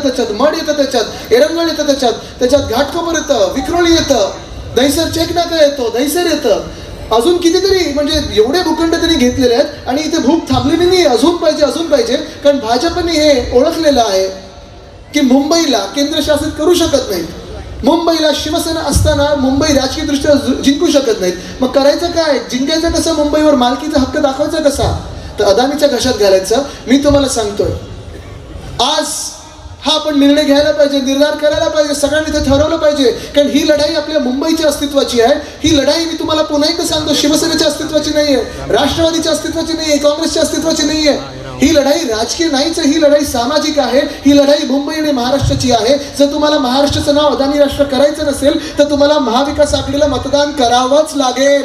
त्याच्यात, मड येतं त्याच्यात, एरंगळ येतं त्याच्यात घाटकोपर येतं, विक्रोळी येतं, दहिसर चेकनाका येतो, दहिसर येतं, अजून कितीतरी म्हणजे एवढे भूखंड त्यांनी घेतलेले आहेत आणि इथे भूक थांबलेली नाही, अजून पाहिजे. कारण भाजपने हे ओळखलेलं आहे की मुंबईला केंद्रशासित करू शकत नाहीत. मुंबईला शिवसेना असताना मुंबई राजकीयदृष्ट्या जिंकू शकत नाहीत. मग करायचं काय? जिंकायचं कसं? मुंबईवर मालकीचा हक्क दाखवायचा कसा? तर अदानीच्या घशात घालायचं. मी तुम्हाला सांगतोय, आज हा आपण निर्णय घ्यायला पाहिजे, निर्धार करायला पाहिजे, सगळ्यांनी ते ठरवलं पाहिजे. कारण ही लढाई आपल्या मुंबईच्या अस्तित्वाची आहे. ही लढाई मी तुम्हाला पुन्हा एकदा सांगतो, शिवसेनेच्या अस्तित्वाची नाही आहे, राष्ट्रवादीच्या अस्तित्वाची नाही आहे, काँग्रेसच्या अस्तित्वाची नाही आहे. ही लढाई राजकीय नाहीच आहे, ही लढाई सामाजिक आहे. ही लढाई मुंबई आणि महाराष्ट्राची आहे. जर तुम्हाला महाराष्ट्राचं नाव अदानी राष्ट्र करायचं नसेल तर तुम्हाला महाविकास आघाडीला मतदान करावंच लागेल.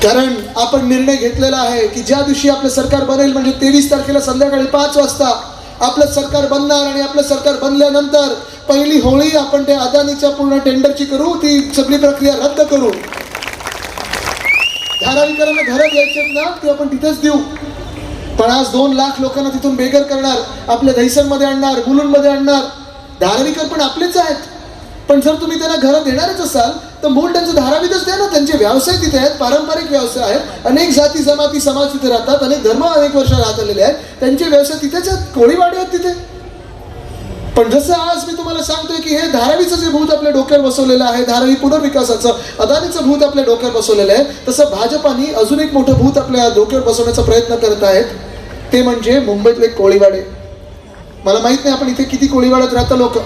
कारण आपण निर्णय घेतलेला आहे की ज्या दिवशी आपलं सरकार बनेल म्हणजे 23 तारखेला संध्याकाळी 5 वाजता आपलं सरकार बनणार आणि आपलं सरकार बनल्यानंतर पहिली होळी आपण त्या अदानीच्या पूर्ण टेंडरची करू, ती सगळी प्रक्रिया रद्द करू. धारावीकरांना घरं द्यायचे ना ते आपण तिथेच देऊ. पण आज 2 लाख लोकांना तिथून बेघर करणार, आपल्या दहिसरमध्ये आणणार, मुलुंडमध्ये आणणार. धारावीकर पण आपलेच आहेत. पण जर तुम्ही त्यांना घरं देणारच असाल तर मूळ त्यांचं धारावीतच द्या ना. त्यांचे व्यवसाय तिथे आहेत, पारंपरिक व्यवसाय आहेत, अनेक जाती जमाती समाज तिथे राहतात, अनेक धर्म अनेक वर्ष राहत आलेले आहेत, त्यांचे व्यवसाय तिथेच आहेत, कोळीवाडे आहेत तिथे. पण जसं आज मी तुम्हाला सांगतोय की हे धारावीचं जे भूत आपल्या डोक्यावर बसवलेलं आहे, धारावी पुनर्विकासाचं अदानीचं भूत आपल्या डोक्यावर बसवलेलं आहे, तसं भाजपाने अजून एक मोठं भूत आपल्या डोक्यावर बसवण्याचा प्रयत्न करत आहेत. ते म्हणजे मुंबईतले कोळीवाडे. मला माहित नाही आपण इथे किती कोळीवाड्यात राहता लोक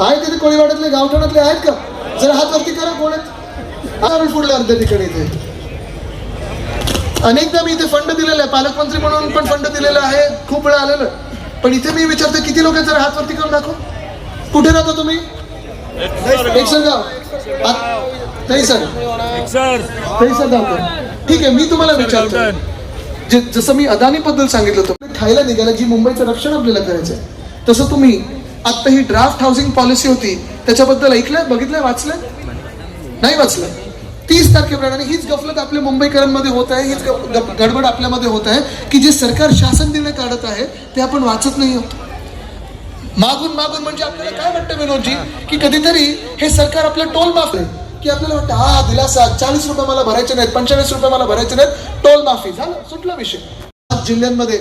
आहेत. तिथे कोळीवाड्यातले गावठाणातले आहेत का? जरा हात वरती करा. कोण आहेत? पुढले अर्ध्या ठिकाणी इथे अनेकदा मी इथे फंड दिलेला आहे, पालकमंत्री म्हणून पण फंड दिलेला आहे, खूप वेळा आलेलं. पण इथे मी विचारतो किती लोक जरा हात वरती करून दाखव. कुठे राहता तुम्ही? दहिसर गाव. दहिसर गाव. ठीक आहे, मी तुम्हाला विचारतो, जसं मी अदानीबद्दल सांगितलं होतं, खायला निघाला जी मुंबईचं रक्षण आपल्याला करायचं आहे, तसं तुम्ही आता ही ड्राफ्ट हाऊसिंग पॉलिसी होती त्याच्याबद्दल ऐकलं, बघितलं, वाचलं? नाही वाचलं. 30 तारखेप्रमाणे हीच गफलत आपल्या मुंबईकरांमध्ये होत आहे, हीच गडबड आपल्यामध्ये होत आहे की जे सरकार शासन निर्णय काढत आहे ते आपण वाचत नाही आहोत. मागून म्हणजे आपल्याला काय वाटतं विनोदजी की कधीतरी हे सरकार आपलं टोल माफ आहे की आपल्याला वाटतं हा दिलासा, 40 रुपये मला भरायचे नाहीत, 45 रुपये मला भरायचे नाहीत, टोल माफी झालं, सुटला विषय. 5 जिल्ह्यांमध्ये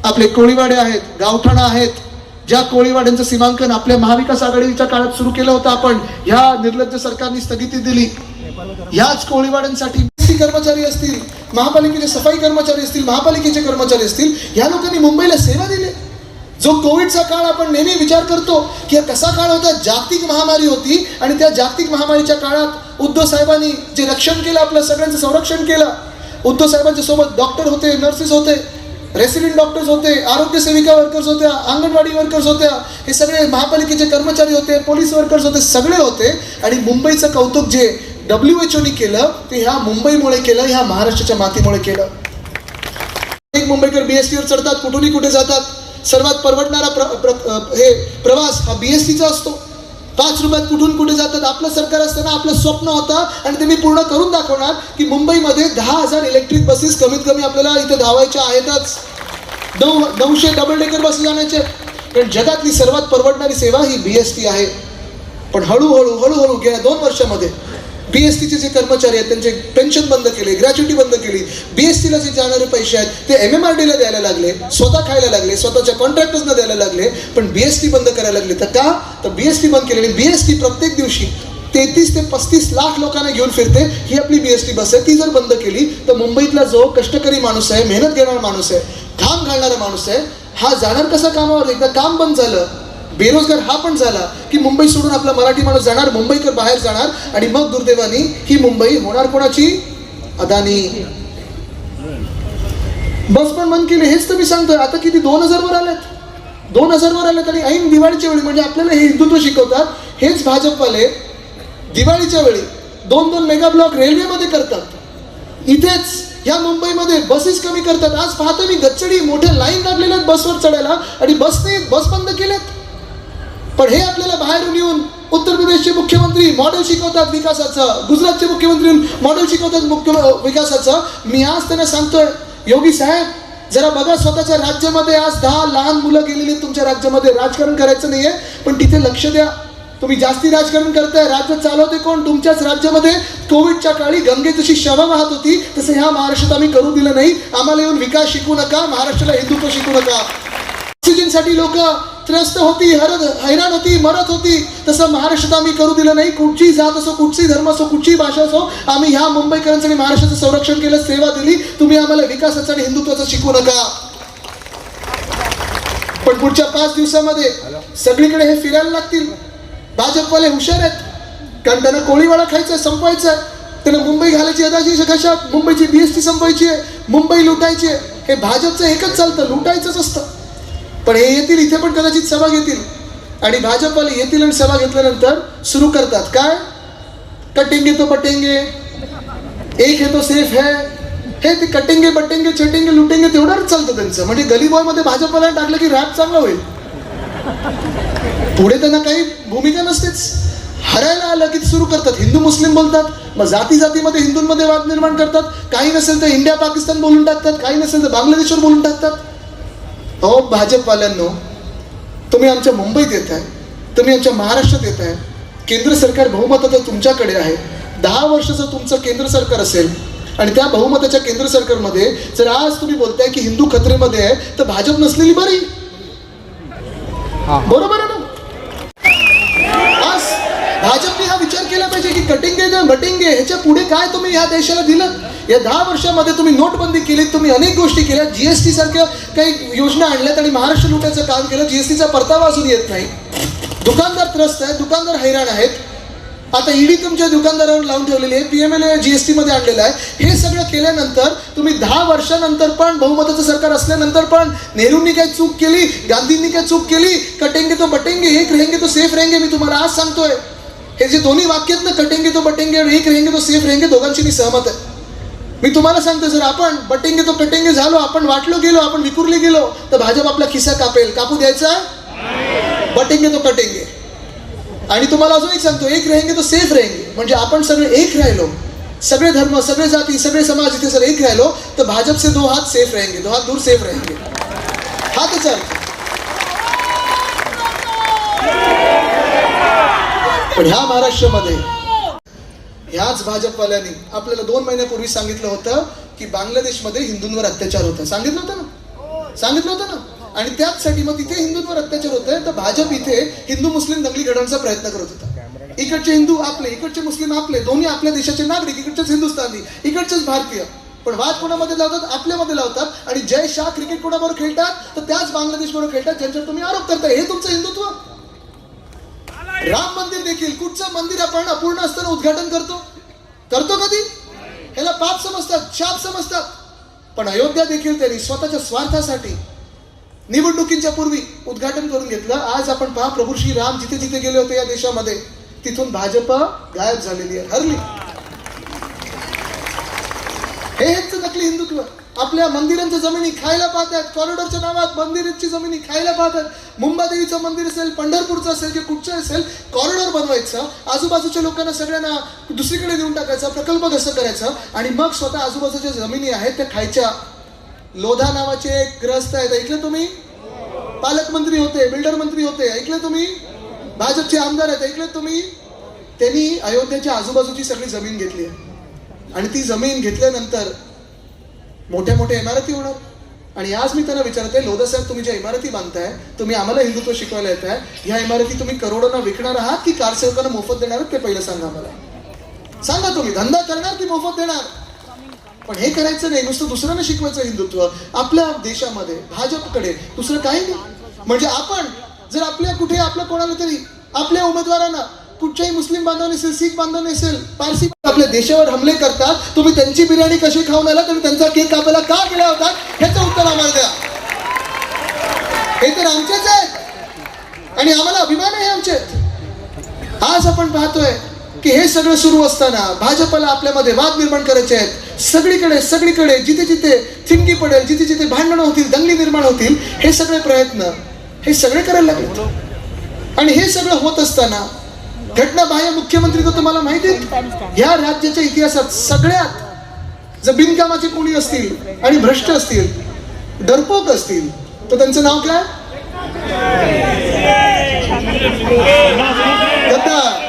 आपले कोळीवाडे आहेत, गावठाणा आहेत. ज्या कोळीवाड्यांचं सीमांकन आपल्या महाविकास आघाडीच्या काळात सुरू केलं होतं आपण, ह्या निर्लज्ज सरकारने स्थगिती दिली. ह्याच कोळीवाड्यांसाठी कर्मचारी असतील, महापालिकेचे सफाई कर्मचारी असतील, महापालिकेचे कर्मचारी असतील, ह्या लोकांनी मुंबईला सेवा दिली. जो कोविडचा काळ आपण नेहमी विचार करतो की कसा काळ होता, जागतिक महामारी होती आणि त्या जागतिक महामारीच्या काळात उद्धव साहेबांनी जे रक्षण केलं, आपलं सगळ्यांचं संरक्षण केलं. उद्धव साहेबांच्या सोबत डॉक्टर होते, नर्सेस होते, रेसिडेंट डॉक्टर्स होते, आरोग्य सेविका वर्कर्स होत्या, अंगणवाडी वर्कर्स होत्या, हे सगळे महापालिकेचे कर्मचारी होते, पोलीस वर्कर्स होते, सगळे होते. आणि मुंबईचं कौतुक जे WHO केलं ते ह्या मुंबईमुळे केलं, ह्या महाराष्ट्राच्या मातीमुळे केलं. एक मुंबईकर BST वर चढतात, कुठूनही कुठे जातात. सर्वात परवडणारा हे प्रवास हा BSTचा असतो. 5 रुपयात कुठून कुठे जातात. आपलं सरकार असताना आपलं स्वप्न होतं आणि ते मी पूर्ण करून दाखवणार की मुंबईमध्ये 10,000 इलेक्ट्रिक बसेस कमीत कमी आपल्याला इथे धावायच्या आहेतच. 900 डबल डेकर बसेस आणायचे. कारण जगातली सर्वात परवडणारी सेवा ही BST आहे. पण हळूहळू गेल्या 2 वर्षामध्ये BSTचे जे कर्मचारी आहेत त्यांचे पेन्शन बंद केले, ग्रॅच्युटी बंद केली. BSTला जे जाणारे पैसे आहेत ते MMRDला द्यायला लागले, स्वतः खायला लागले, स्वतःच्या कॉन्ट्रॅक्टर्सना द्यायला लागले. पण BST बंद करायला लागले. तर का? तर BST बंद केलेली. BST प्रत्येक दिवशी 33 ते 35 लाख लोकांना घेऊन फिरते. ही आपली BST बस आहे. ती जर बंद केली तर मुंबईतला जो कष्टकरी माणूस आहे, मेहनत घेणारा माणूस आहे, घाम घालणारा माणूस आहे, हा जाणार कसा कामावर? एकदा काम बंद झालं, बेरोजगार हा पण झाला की मुंबई सोडून आपला मराठी माणूस जाणार, मुंबईकर बाहेर जाणार. आणि मग दुर्दैवानी ही मुंबई होणार कोणाची? अदानी. बस पण बंद केली. हेच तर मी सांगतोय. आता किती 2000 वर आल्यात, 2000 वर आल्यात. आणि ऐन दिवाळीच्या वेळी म्हणजे आपल्याला हे हिंदुत्व शिकवतात हेच भाजपवाले. दिवाळीच्या वेळी 2-2 मेगा ब्लॉक रेल्वेमध्ये करतात. इथेच या मुंबईमध्ये बसेस कमी करतात. आज पाहतो मी गच्चडी मोठ्या लाईन लागलेल्या आहेत बसवर चढायला आणि बस बंद केल्यात. पण हे आपल्याला बाहेरून येऊन उत्तर प्रदेशचे मुख्यमंत्री मॉडेल शिकवतात विकासाचं, गुजरातचे मुख्यमंत्री मॉडेल शिकवतात विकासाचं. मी आज त्यांना सांगतोय योगी साहेब जरा बघा स्वतःच्या राज्यामध्ये. आज 10 लहान मुलं गेलेली तुमच्या राज्यामध्ये. राजकारण करायचं नाहीये पण तिथे लक्ष द्या. तुम्ही जास्ती राजकारण करताय. राज्य चालवते कोण? तुमच्याच राज्यामध्ये कोविडच्या काळी गंगे जशी शव वाहत होती तसं ह्या महाराष्ट्रात आम्ही करू दिलं नाही. आम्हाला येऊन विकास शिकू नका, महाराष्ट्राला हिंदुत्व शिकू नका. ऑक्सिजनसाठी लोक त्रस्त होती, हैराण होती, मरत होती. तसं महाराष्ट्रात आम्ही करू दिलं नाही. कुठची जात असो, कुठची धर्म असो, कुठची भाषा असो, आम्ही ह्या मुंबईकरांसाठी महाराष्ट्राचं संरक्षण केलं, सेवा दिली. तुम्ही आम्हाला विकासाचं आणि हिंदुत्वाचं शिकू नका. पण पुढच्या 5 दिवसामध्ये सगळीकडे हे फिरायला लागतील. भाजपवाले हुशार आहेत, कारण त्यांना कोळीवाडा खायचा, संपवायचा आहे. त्यांना मुंबई घालायची अदाची कशात? मुंबईची BST संपवायची आहे, मुंबई लुटायची आहे. हे भाजपचं एकच चालतं, लुटायचंच असतं. पण हे येतील, इथे पण कदाचित सभा घेतील आणि भाजपवाले येतील आणि सभा घेतल्यानंतर सुरू करतात काय? कटेंगे तो बटेंगे, एक है तो सेफ है. हे ते कटेंगे बटेंगे चटेंगे लुटेंगे तेवढंच चालतं त्यांचं. म्हणजे गली बॉय मध्ये भाजपवाला टाकलं की रॅप चांगला होईल. पुढे त्यांना काही भूमिका नसतेच. हरायला आलं की सुरू करतात, हिंदू मुस्लिम बोलतात, मग जाती जातीमध्ये हिंदूंमध्ये वाद निर्माण करतात. काही नसेल तर इंडिया पाकिस्तान बोलून टाकतात, काही नसेल तर बांगलादेशवर बोलून टाकतात. हो भाजपवाल्यांनो, तुम्ही आमच्या मुंबईत येत आहे, तुम्ही आमच्या महाराष्ट्रात येत आहे. केंद्र सरकार बहुमताचं तुमच्याकडे आहे. 10 वर्षाचं तुमचं केंद्र सरकार असेल आणि त्या बहुमताच्या केंद्र सरकारमध्ये जर आज तुम्ही बोलताय की हिंदू खतरेमध्ये आहे तर भाजप नसलेली बरी. बरोबर आहे ना? आज भाजपने हा विचार केला पाहिजे की कटेंगे ना बटेंगे ह्याच्या पुढे काय तुम्ही ह्या देशाला दिलं. या 10 वर्षामध्ये तुम्ही नोटबंदी केली, तुम्ही अनेक गोष्टी केल्या, GST सारख्या काही योजना आणल्यात आणि महाराष्ट्र लुटायचं काम केलं. GSTचा परतावा अजून येत नाही. दुकानदार त्रस्त आहेत, दुकानदार हैराण आहेत. आता ईडी तुमच्या दुकानदारावर लावून ठेवलेली आहे, PMLA GST मध्ये आणलेलं आहे. हे सगळं केल्यानंतर तुम्ही 10 वर्षानंतर पण बहुमताचं सरकार असल्यानंतर पण नेहरूंनी काय चूक केली, गांधींनी काय चूक केली? कटेंगे तो बटेंगे, एक रहेंगे तो सेफ रहेंगे. मी तुम्हाला आज सांगतोय, हे जे दोन्ही वाक्य आहेत ना, कटेंगे तो बटेंगे आणि एक रहेंगे तो सेफ रहेंगे, दोघांशी मी सहमत आहे. मी तुम्हाला सांगतो, जर आपण बटेंगे तो कटेंगे झालो, आपण वाटलो गेलो, आपण विखुरले गेलो तर भाजप आपला खिसा कापेल. कापू द्यायचा? बटेंगे तो कटेंगे. आणि तुम्हाला अजून एक सांगतो, एक रहेंगे तो सेफ रहेंगे. म्हणजे आपण सगळे एक राहिलो, सगळे धर्म, सगळे जाती, सगळे समाज इथे सर एक राहिलो तर भाजप से 2 हात सेफ रहेंगे, 2 हात दूर सेफ रहेंगे. हा त्याचा अर्थ. पण ह्या महाराष्ट्रामध्ये ह्याच भाजपवाल्यांनी आपल्याला 2 महिन्यापूर्वी सांगितलं होतं की बांगलादेशमध्ये हिंदूंवर अत्याचार होता. सांगितलं होतं ना? सांगितलं होतं ना? आणि त्याचसाठी मग तिथे हिंदूंवर अत्याचार होतोय तर भाजप इथे हिंदू मुस्लिम दंगली घडवण्याचा प्रयत्न करत होता. इकडचे हिंदू आपले, इकडचे मुस्लिम आपले, दोन्ही आपल्या देशाचे नागरिक, इकडचेच हिंदुस्थानी, इकडचेच भारतीय. पण वाद कोणामध्ये लावतात? आपल्यामध्ये लावतात. आणि जय शाह क्रिकेट कोणाबरोबर खेळतात? तर त्याच बांगलादेश बरोबर खेळतात ज्यांच्यावर तुम्ही आरोप करताय. हे तुमचं हिंदुत्व? राम मंदिर देखील, कुठचं मंदिर आपण अपूर्ण असताना उद्घाटन करतो कधी? ह्याला पाप समजतात, शाप समजतात. पण अयोध्या देखील त्यांनी स्वतःच्या स्वार्थासाठी निवडणुकींच्या पूर्वी उद्घाटन करून घेतलं. आज आपण पहा, प्रभू श्री राम जिथे जिथे गेले होते या देशामध्ये तिथून भाजप गायब झालेली आहे, हरली. हेच नकली हिंदुत्व. आपल्या मंदिरांच्या जमिनी खायला पाहतात, कॉरिडॉरच्या नावात मंदिरांची जमिनी खायला पाहतात. मुंबादेवीचं मंदिर असेल, पंढरपूरचं असेल, जे कुठचं असेल, कॉरिडॉर बनवायचं, आजूबाजूच्या लोकांना सगळ्यांना दुसरीकडे देऊन टाकायचा, प्रकल्प कसं करायचं आणि मग स्वतः आजूबाजूच्या जमिनी आहेत त्या खायच्या. लोधा नावाचे एक ग्रस्त आहेत, ऐकलं तुम्ही? पालकमंत्री होते, बिल्डर मंत्री होते, ऐकलं तुम्ही? भाजपचे आमदार आहेत, ऐकलं तुम्ही? त्यांनी अयोध्येच्या आजूबाजूची सगळी जमीन घेतली आहे आणि ती जमीन घेतल्यानंतर मोठ्या मोठ्या इमारती होणार. आणि आज मी त्यांना विचारते, लोधा साहेब, तुम्ही ज्या इमारती बांधताय, तुम्ही आम्हाला हिंदुत्व शिकवायला येत आहे, ह्या इमारती तुम्ही करोडोंना विकणार आहात की कारसेवकांना मोफत देणार आहात? ते पहिलं सांगा आम्हाला. सांगा, तुम्ही धंदा करणार की मोफत देणार? पण हे करायचं नाही, नुसतं दुसऱ्यांना शिकवायचं हिंदुत्व. आपल्या देशामध्ये भाजपकडे दुसरं काही नाही. म्हणजे आपण जर आपल्या कुठे आपल्या कोणाला तरी आपल्या उमेदवारांना, कुठच्याही मुस्लिम बांधव नसेल, शीख बांधव नसेल, पारसी आपल्या देशावर हमले करतात, तुम्ही त्यांची बिर्याणी कशी खाऊन आला, तुम्ही त्यांचा केक कापायला का गेला होता, ह्याचं उत्तर आम्हाला द्या. हे तर आमचेच आहेत आणि आम्हाला अभिमान आहे आमचे. आज आपण पाहतोय की हे सगळं सुरू असताना भाजपला आपल्यामध्ये वाद निर्माण करायचे आहेत. सगळीकडे जिथे जिथे थिंकी पडेल, जिथे जिथे भांडणं होतील, दंगली निर्माण होतील, हे सगळे प्रयत्न हे सगळे करायला लागले. आणि हे सगळं होत असताना घटनाबाह्य मुख्यमंत्री तर तुम्हाला माहिती आहे, या राज्याच्या इतिहासात जर बिनकामाचे कोणी असतील आणि भ्रष्ट असतील, डरपोक असतील, तर त्यांचं नाव काय? गद्दार.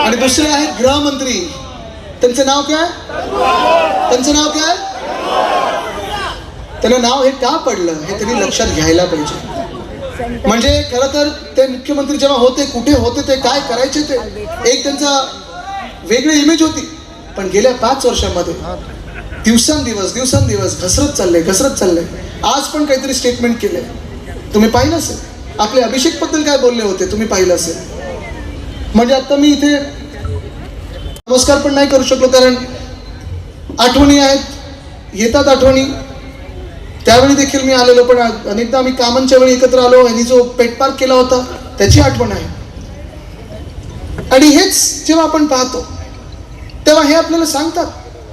आणि दुसरे आहेत गृहमंत्री, त्यांचं नाव काय? त्यांचं नाव काय? त्यांना नाव हे का पडलं हे त्यांनी लक्षात घ्यायला पाहिजे. म्हणजे खरं तर ते मुख्यमंत्री जेव्हा होते, कुठे होते, ते काय करायचे, ते एक त्यांचा वेगळी इमेज होती. पण गेल्या 5 वर्षांमध्ये दिवसांदिवस घसरत चाललंय. आज पण काहीतरी स्टेटमेंट केलंय, तुम्ही पाहिलं असेल. आपले अभिषेक बद्दल काय बोलले होते तुम्ही पाहिलं असेल. म्हणजे आता मी इथे नमस्कार पण नाही करू शकलो, कारण आठवणी आहेत, येतात आठवणी. त्यावेळी देखील मी आलेलो, पण अनेकदा आम्ही कामांच्या वेळी एकत्र आलो. यांनी जो पेट पार्क केला होता त्याची आठवण आहे. आणि हेच जेव्हा आपण पाहतो तेव्हा हे आपल्याला सांगतात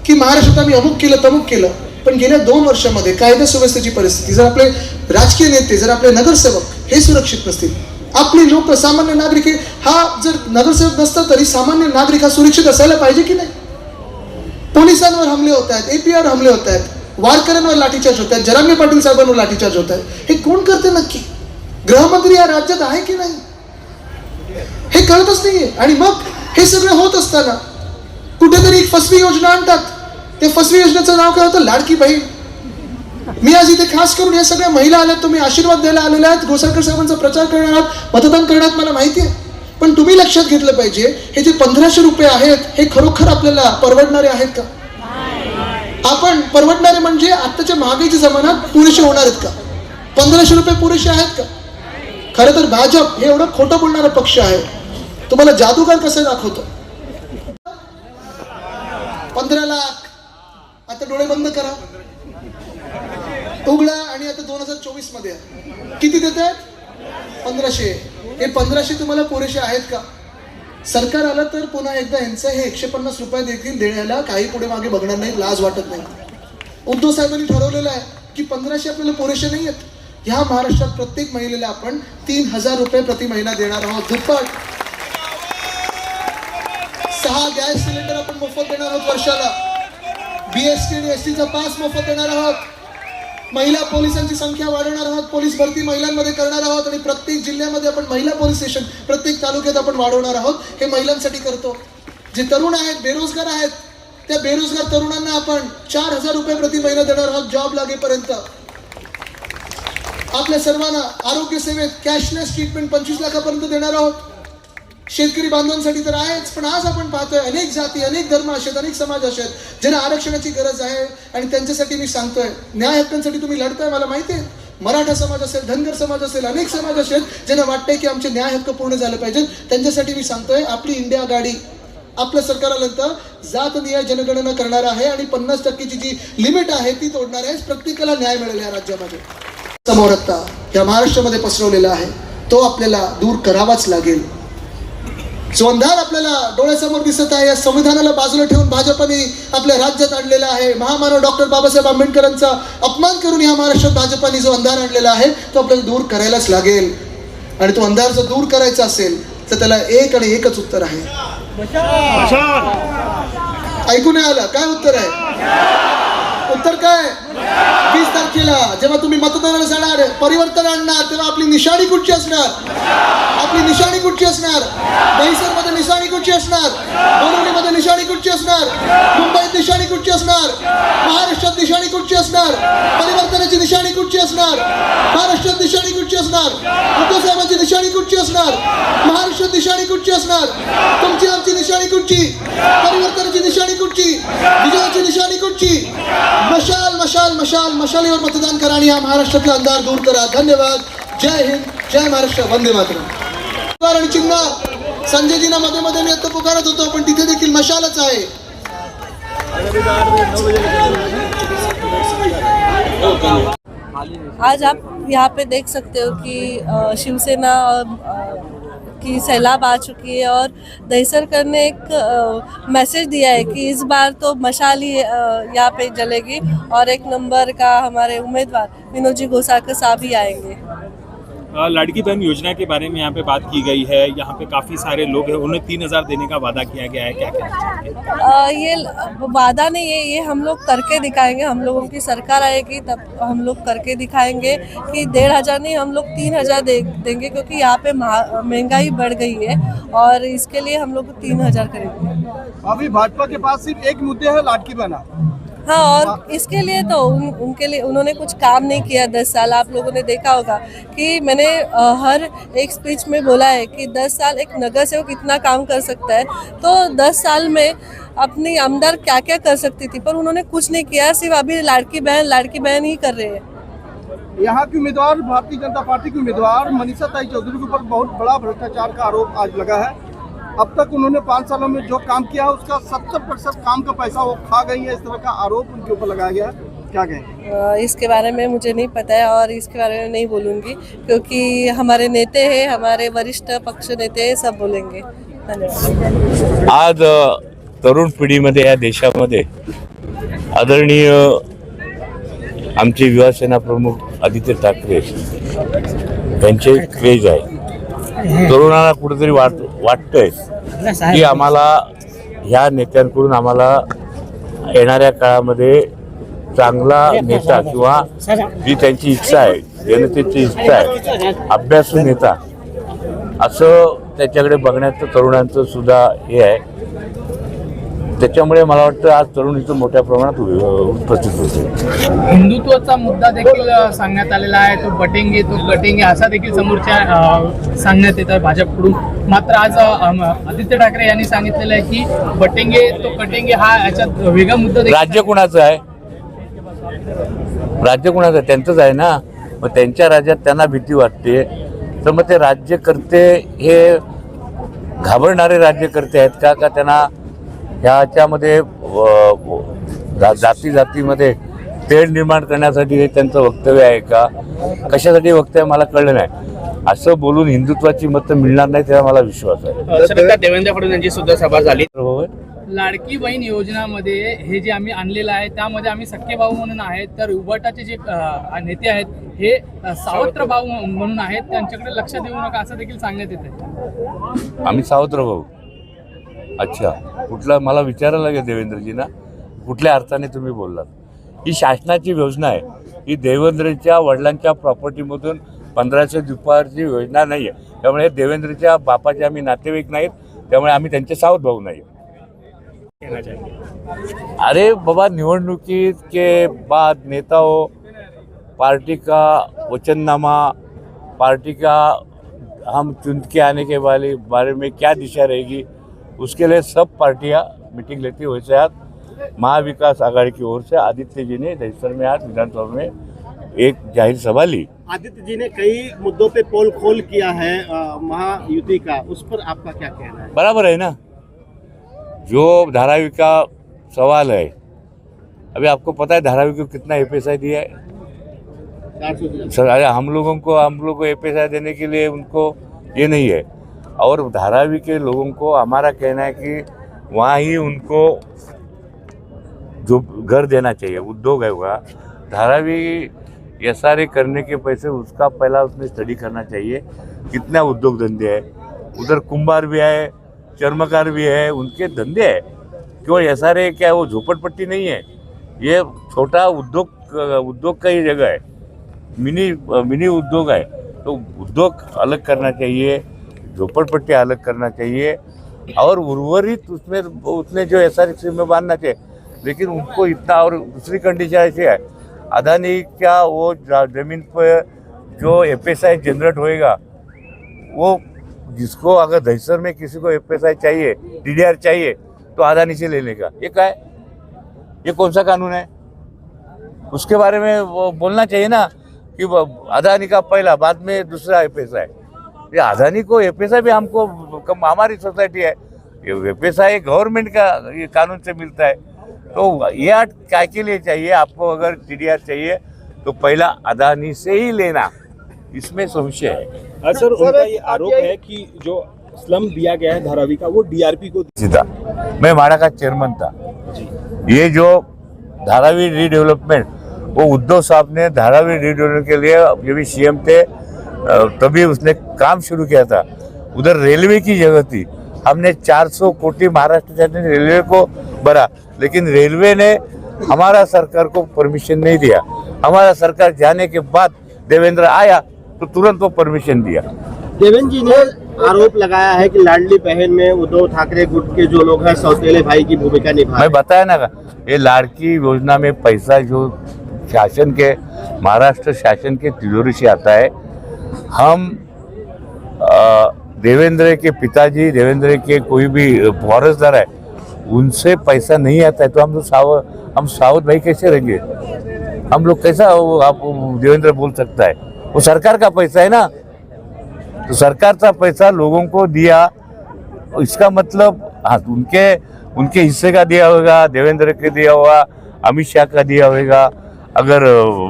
की महाराष्ट्रात आम्ही अमुक केलं तमुक केलं. पण गेल्या 2 वर्षामध्ये कायदा सुव्यवस्थेची परिस्थिती, जर आपले राजकीय नेते, जर आपले नगरसेवक हे सुरक्षित नसतील, आपली लोक सामान्य नागरिक, हा जर नगरसेवक नसता तरी सामान्य नागरिक हा सुरक्षित असायला पाहिजे की नाही. पोलिसांवर हमले होत आहेत, APR हमले होत आहेत, वारकऱ्यांवर लाठीचार्ज होत आहेत, जरांगे पाटील साहेबांवर लाठीचार्ज होत आहेत. हे कोण करते नक्की? गृहमंत्री या राज्यात आहे की नाही हे कळतच नाहीये. आणि मग हे सगळं होत असताना कुठेतरी एक फसवी योजना आणतात. ते फसवी योजनेचं नाव काय होतं? लाडकी बहीण. मी आज इथे खास करून या सगळ्या महिला आल्यात, तुम्ही आशीर्वाद द्यायला आलेल्या आहेत, घोसाळकर साहेबांचा प्रचार करणार आहात, मतदान करण्यात मला माहिती आहे. पण तुम्ही लक्षात घेतलं पाहिजे, हे जे 1500 रुपये आहेत हे खरोखर आपल्याला परवडणारे आहेत का? आपण परवडणारे म्हणजे आत्ताच्या महागाईच्या जमान्यात पुरेसे होणार आहेत का? 1500 रुपये पुरेसे आहेत का? खरं तर भाजप हे एवढं खोटं बोलणारा पक्ष आहे. तुम्हाला जादूगार कसं दाखवतो. 15 लाख. आता डोळे बंद करा, उघडा, आणि आता 2024 मध्ये किती देत आहेत? 1500. हे 1500 तुम्हाला पुरेसे आहेत का? सरकार आलं तर पुन्हा एकदा यांचं हे 150 रुपये देखील देण्याला काही पुढे मागे बघणार नाही, लाज वाटत नाही. उद्धव साहेबांनी ठरवलेलं आहे की 1500 आपल्याला पुरेसे नाही आहेत. ह्या महाराष्ट्रात प्रत्येक महिलेला आपण 3000 रुपये प्रति महिना देणार आहोत, दुप्पट. 6 गॅस सिलेंडर आपण मोफत देणार आहोत वर्षाला. BST आणि STचा पास मोफत देणार आहोत. महिला पोलिसांची संख्या वाढवणार आहोत, पोलीस भरती महिलांमध्ये करणार आहोत, आणि प्रत्येक जिल्ह्यामध्ये आपण महिला पोलीस स्टेशन, प्रत्येक तालुक्यात आपण वाढवणार आहोत. हे महिलांसाठी करतो. जे तरुण आहेत, बेरोजगार आहेत, त्या बेरोजगार तरुणांना आपण 4000 रुपये प्रति महिना देणार आहोत जॉब लागेपर्यंत. आपल्या सर्वांना आरोग्य सेवेत कॅशलेस ट्रीटमेंट 25 लाखापर्यंत देणार आहोत. शेतकरी बांधवांसाठी तर आहेच, पण आज आपण पाहतोय अनेक जाती, अनेक धर्म असेल, अनेक समाज असेल ज्यांना आरक्षणाची गरज आहे. आणि त्यांच्यासाठी मी सांगतोय, न्याय हक्कांसाठी तुम्ही लढताय, मला माहिती आहे. मराठा समाज असेल, धनगर समाज असेल, अनेक समाज असेल ज्यांना वाटतंय की आमचे न्याय हक्क पूर्ण झाले पाहिजेत. त्यांच्यासाठी मी सांगतोय, आपली इंडिया आघाडी आपल्या सरकारानंतर जातनिहाय जनगणना करणार आहे आणि 50% जी लिमिट आहे ती तोडणार आहे. प्रत्येकाला न्याय मिळेल या राज्यामध्ये. समोरता या महाराष्ट्रामध्ये पसरवलेला आहे तो आपल्याला दूर करावाच लागेल. जो अंधार आपल्याला डोळ्यासमोर दिसत आहे, या संविधानाला बाजूला ठेवून भाजपने आपल्या राज्यात आणलेला आहे. महामानव डॉक्टर बाबासाहेब आंबेडकरांचा अपमान करून या महाराष्ट्रात भाजपने जो अंधार आणलेला आहे तो आपल्याला दूर करायलाच लागेल. आणि तो अंधार जर दूर करायचा असेल तर त्याला एक आणि एकच उत्तर आहे. ऐकून नाही आलं काय उत्तर आहे? उत्तर काय? 20 तारखेला जेव्हा तुम्ही मतदानाला जाणार, परिवर्तन आणणार, तेव्हा आपली निशाणी कुठची असणार? आपली निशाणी कुठची असणार? दहिसरमध्ये निशाणी कुठची असणार? बोरिवलीमध्ये निशाणी कुठची असणार? मुंबईत निशाणी कुठची असणार? महाराष्ट्रात निशाणी कुठची असणार? परिवर्तनाची निशाणी कुठची असणार? महाराष्ट्रात निशाणी कुठची असणार? उद्धव साहेबांची निशाणी कुठची असणार? महाराष्ट्रात निशाणी कुठची असणार? तुमची आमची निशाणी कुठची? परिवर्तनाची निशाणी कुठची? विजयाची निशाणी कुठची? मशाल मशाल मशाल मशालीवर मतदान करा आणि या महाराष्ट्रातला अंधार दूर करा. धन्यवाद. जय हिंद, जय महाराष्ट्र, वंदे मातरम. आणि चिन्ह संजयजींना मध्ये मध्ये मी आता पुकारत होतो, पण तिथे देखील मशालच आहे. आज आप यहाँ पे देख सकते हो कि शिवसेना की सैलाब आ चुकी है और दहिसरकर ने एक मैसेज दिया है कि इस बार तो मशाल ही यहाँ पे जलेगी और 1 नंबर का हमारे उम्मीदवार विनोद जी घोसाळकर साहब ही आएंगे. लड़की बहन योजना के बारे में यहाँ पे बात की गई है। यहाँ पे काफ़ी सारे लोग हैं, उन्हें 3,000 देने का वादा किया गया है। क्या कहना चाहेंगे? ये वादा नहीं है, ये हम लोग करके दिखाएंगे। हम लोगों की सरकार आएगी तब हम लोग करके दिखाएंगे कि 1,500 नहीं, हम लोग 3,000 देंगे, क्योंकि यहाँ पे महंगाई बढ़ गई है और इसके लिए हम लोग 3,000 करेंगे। अभी भाजपा के पास सिर्फ एक मुद्दे है, लाडकी बहना। हाँ, और इसके लिए तो उनके लिए उन्होंने कुछ काम नहीं किया 10 साल। आप लोगों ने देखा होगा कि मैंने हर एक स्पीच में बोला है कि 10 साल एक नगर सेवक इतना काम कर सकता है, तो 10 साल में अपनी आमदार क्या क्या कर सकती थी, पर उन्होंने कुछ नहीं किया। सिर्फ अभी लाड़की बहन ही कर रहे हैं। यहाँ की उम्मीदवार, भारतीय जनता पार्टी की उम्मीदवार मनीषा ताई चौधरी के ऊपर बहुत बड़ा भ्रष्टाचार का आरोप आज लगा है। अब तक उन्होंने 5 सालों में जो काम किया है उसका 70% काम का पैसा वो खा गई है, इस तरह का आरोप उनके ऊपर लगाया गया है। क्या कहें? इसके बारे में मुझे नहीं पता है और इसके बारे में नहीं बोलूँगी, क्योंकि हमारे नेते हैं, हमारे वरिष्ठ पक्ष नेते हैं, सब बोलेंगे। धन्यवाद। आज तरुण पिढीमध्ये या देशामध्ये आदरणीय आमचे युवासेना प्रमुख आदित्य ठाकरे यांचे क्रेज आहे। तरुणांना कुठेतरी वाटतंय की आम्हाला ह्या नेत्यांकडून आम्हाला येणाऱ्या काळामध्ये चांगला नेता किंवा जी त्यांची इच्छा आहे, जनतेची इच्छा आहे, अभ्यासू नेता, असं त्याच्याकडे बघण्याचं तरुणांचं सुद्धा हे आहे। त्याच्यामुळे मला वाटतं आज तरुणीचं मोठ्या प्रमाणात उपस्थित होते। हिंदुत्वाचा मुद्दा देखील सांगण्यात आलेला आहे, तो बटेंगे तो कटेंगे असा देखील समोरच्या सांगण्यात येत आहे भाजपकडून। मात्र आज आदित्य ठाकरे यांनी सांगितलेलं आहे की बटेंगे तो कटेंगे हा याच्यात वेगळा मुद्दा देखील। राज्य कुणाचं आहे? राज्य कुणाचं आहे? त्यांचंच आहे ना। मग त्यांच्या राज्यात त्यांना भीती वाटते, तर मग ते राज्यकर्ते हे घाबरणारे राज्यकर्ते आहेत का त्यांना ह्याच्यामध्ये जातीमध्ये तेढ निर्माण करण्यासाठी हे त्यांचं वक्तव्य आहे का? कशासाठी वक्तव्य मला कळलं नाही। असं बोलून हिंदुत्वाची मतं मिळणार नाही त्याचा मला विश्वास आहे। देवेंद्र फडणवीस यांची सुद्धा सभा झाली। लाडकी बहीण योजनामध्ये हे जे आम्ही आणलेलं आहे त्यामध्ये आम्ही सख्खे भाऊ म्हणून आहेत, तर उभाटाचे जे नेते आहेत हे सावत्र भाऊ म्हणून आहेत, त्यांच्याकडे लक्ष देऊ नका असं देखील सांगण्यात येते। आम्ही सावत्र भाऊ? अच्छा, कुठला मला विचारायला लागेल देवेंद्रजींना, कुठल्या अर्थाने तुम्ही बोललात? ही शासनाची योजना आहे, ही देवेंद्रच्या वडिलांच्या प्रॉपर्टीमधून 1500 दुपारची योजना नाही आहे। त्यामुळे देवेंद्रच्या बापाचे आम्ही नातेवाईक नाहीत, त्यामुळे आम्ही त्यांचे सावत भाऊ नाही। अरे बाबा, निवडणुकी के बाद नेताओं, पार्टी का वचननामा, पार्टी का हम चुन के आने के बारे में क्या दिशा रहेगी, उसके लिए सब पार्टियां मीटिंग लेती। वैसे आज महाविकास आघाड़ी की ओर से आदित्य जी ने दहिसर में आज विधानसभा में एक जाहिर सभा ली। आदित्य जी ने कई मुद्दों पे पोल खोल किया है महायुति का, उस पर आपका क्या कहना है? बराबर है ना, जो धारावी का सवाल है। अभी आपको पता है धारावी को कितना एफएसआई दिया है? 400। सर, अरे हम लोगों को एफएसआई देने के लिए उनको ये नहीं है। और धारावी के लोगों को हमारा कहना है कि वहाँ ही उनको जो घर देना चाहिए, उद्योग है वहाँ। धारावी एसआरए करने के पैसे उसका पहला उसने स्टडी करना चाहिए, कितना उद्योग धंधे है उधर। कुंभार भी है, चर्मकार भी है, उनके धंधे है। केवल एसआरए क्या है, वो झोपड़पट्टी नहीं है, ये छोटा उद्योग का ही जगह है, मिनी उद्योग है। तो उद्योग अलग करना चाहिए, झोपड़पट्टी अलग करना चाहिए, और उर्वरित उसमें उतने जो एसआरए में बांधना चाहिए। लेकिन उनको इतना, और दूसरी कंडीशन ऐसी है, अदानी क्या वो ज़मीन पर जो एफएसआई जनरेट होएगा, वो जिसको अगर दहिसर में किसी को एफएसआई चाहिए, डीडीआर चाहिए, तो अदानी से लेने का, ये क्या है? ये कौन सा कानून है? उसके बारे में वो बोलना चाहिए ना कि अदानी का पहला, बाद में दूसरा एफएसआई। ये अदानी को एफएसआई भी हमको कम, हमारी सोसाइटी है, एफएसआई गवर्नमेंट का ये कानून से मिलता है। तो ये क्या के लिए चाहिए आपको? अगर टीडीआर चाहिए तो पहला अदानी से ही लेना, इसमें संशय है। सर, उनका ये आरोप है कि जो स्लम दिया गया है धारावी का, वो डीआरपी को सीधा। मैं माड़ा का चेयरमैन था। ये जो धारावी रीडेवलपमेंट, वो उद्धव साहब ने धारावी रीडेवलपमेंट के लिए, ये भी सीएम थे, तभी उसने काम शुरू किया था। उधर रेलवे की जगह थी, हमने 400 कोटी महाराष्ट्र शासन ने रेलवे को भरा, लेकिन रेलवे ने हमारा सरकार को परमिशन नहीं दिया। हमारा सरकार जाने के बाद देवेंद्र आया तो तुरंत वो परमिशन दिया। देवेंद्र जी ने आरोप लगाया है कि लाडली बहन में उद्धव ठाकरे गुट के जो लोग हैं सौतेले भाई की भूमिका निभा। मैं बताया ना, ये लाड़की योजना में पैसा जो शासन के, महाराष्ट्र शासन के तिजोरी से आता है। हम देवेंद्र के पिताजी, देवेंद्र के कोई भी वारसदार है, उनसे पैसा नहीं आता है, तो हम साउथ भाई कैसे रहेंगे? हम लोग कैसा आप देवेंद्र बोल सकता है? वो सरकार का पैसा है ना, तो सरकार का पैसा लोगों को दिया, इसका मतलब हाँ उनके हिस्से का दिया होगा, देवेंद्र के दिया होगा, अमित शाह का दिया होगा, अगर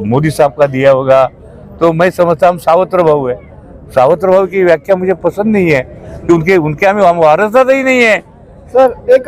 मोदी साहब का दिया होगा, तो मैं समझता हम सावत्र भाव है। सावत्र भाव की व्याख्या मुझे पसंद नहीं है कि उनके हम वारसदार ही नहीं है। सर एक